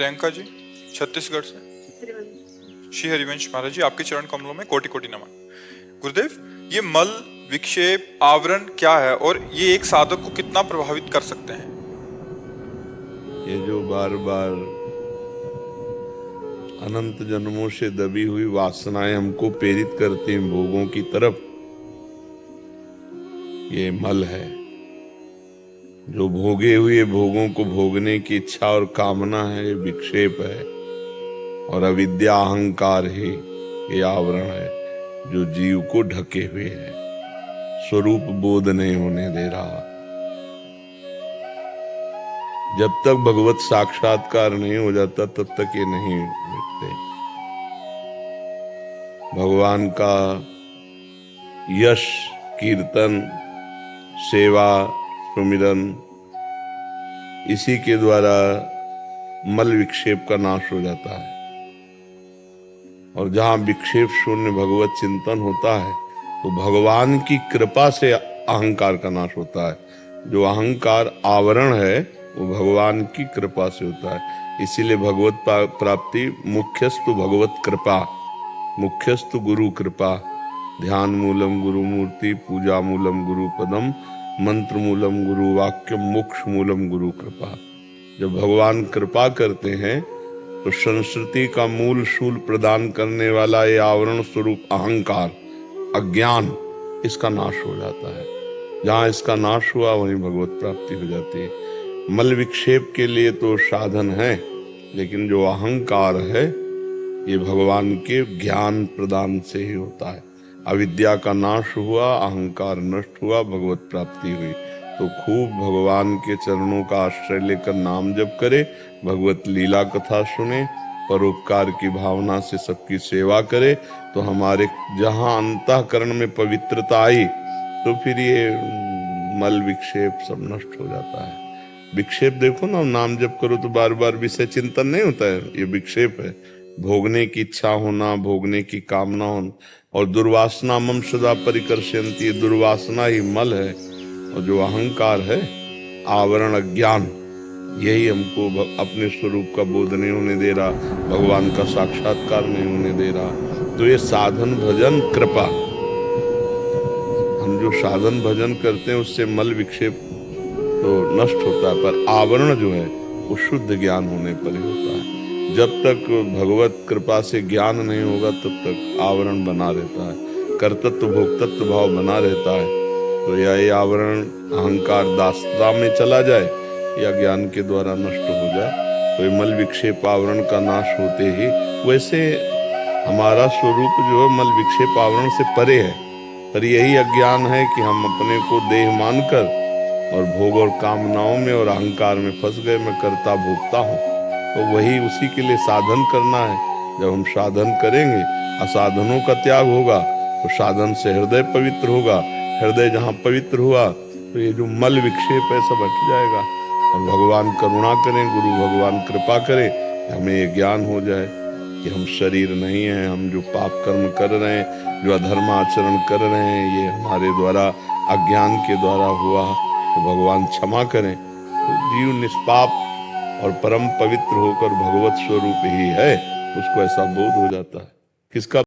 प्रियंका जी छत्तीसगढ़ से। श्री हरिवंश महाराज जी, आपके चरण कमलों में कोटि कोटि नमन। गुरुदेव, ये मल विक्षेप आवरण क्या है और ये एक साधक को कितना प्रभावित कर सकते हैं? ये जो बार बार अनंत जन्मों से दबी हुई वासनाएं हमको प्रेरित करती हैं भोगों की तरफ, ये मल है। जो भोगे हुए भोगों को भोगने की इच्छा और कामना है, ये विक्षेप है। और अविद्या अहंकार ही ये आवरण है जो जीव को ढके हुए है, स्वरूप बोध नहीं होने दे रहा। जब तक भगवत साक्षात्कार नहीं हो जाता तब तक ये नहीं मिटते। भगवान का यश, कीर्तन, सेवा, सुमिरन, इसी के द्वारा मल विक्षेप का नाश हो जाता है। और जहां विक्षेप शून्य भगवत चिंतन होता है तो भगवान की कृपा से अहंकार का नाश होता है। जो अहंकार आवरण है वो भगवान की कृपा से होता है। इसीलिए भगवत प्राप्ति मुख्यस्तु भगवत कृपा, मुख्यस्तु गुरु कृपा, ध्यान मूलम गुरु मूर्ति, पूजा मूलम गुरु पदम, मंत्र मूलम गुरु वाक्य, मोक्ष मूलम गुरु कृपा। जब भगवान कृपा करते हैं तो संस्कृति का मूल शूल प्रदान करने वाला ये आवरण स्वरूप अहंकार, अज्ञान, इसका नाश हो जाता है। जहाँ इसका नाश हुआ वहीं भगवत प्राप्ति हो जाती है। मल विक्षेप के लिए तो साधन है, लेकिन जो अहंकार है ये भगवान के ज्ञान प्रदान से ही होता है। अविद्या का नाश हुआ, अहंकार नष्ट हुआ, भगवत प्राप्ति हुई। तो खूब भगवान के चरणों का आश्रय लेकर नाम जप करे, भगवत लीला कथा सुने, परोपकार की भावना से सबकी सेवा करे, तो हमारे जहां अंतःकरण में पवित्रता आई तो फिर ये मल विक्षेप सब नष्ट हो जाता है। विक्षेप देखो ना, नाम जप करो तो बार बार विषय चिंतन नहीं होता है, ये विक्षेप है। भोगने की इच्छा होना, भोगने की कामना होना, और दुर्वासना मम सदा परिकर्षयन्ति, ये दुर्वासना ही मल है। और जो अहंकार है, आवरण, अज्ञान, यही हमको अपने स्वरूप का बोध नहीं होने दे रहा, भगवान का साक्षात्कार नहीं होने दे रहा। तो ये साधन भजन कृपा, हम जो साधन भजन करते हैं उससे मल विक्षेप तो नष्ट होता है, पर आवरण जो है वो शुद्ध ज्ञान होने पर ही होता है। जब तक भगवत कृपा से ज्ञान नहीं होगा तब तक आवरण बना रहता है, कर्तृत्व भोक्तत्व भाव बना रहता है। तो या ये आवरण अहंकार दासता में चला जाए या ज्ञान के द्वारा नष्ट हो जाए, तो ये मल विक्षेप आवरण का नाश होते ही, वैसे हमारा स्वरूप जो है मल विक्षेप आवरण से परे है, पर यही अज्ञान है कि हम अपने को देह मानकर और भोग और कामनाओं में और अहंकार में फंस गए। मैं कर्ता भोगता हूँ, तो वही उसी के लिए साधन करना है। जब हम साधन करेंगे, असाधनों का त्याग होगा, तो साधन से हृदय पवित्र होगा। हृदय जहाँ पवित्र हुआ तो ये जो मल विक्षेप है सब हट जाएगा। और भगवान करुणा करें, गुरु भगवान कृपा करें, हमें ये ज्ञान हो जाए कि हम शरीर नहीं है, हम जो पाप कर्म कर रहे हैं, जो अधर्म आचरण कर रहे हैं, ये हमारे द्वारा अज्ञान के द्वारा हुआ, तो भगवान क्षमा करें। तो जीव निष्पाप और परम पवित्र होकर भगवत स्वरूप ही है, उसको ऐसा बोध हो जाता है। किसका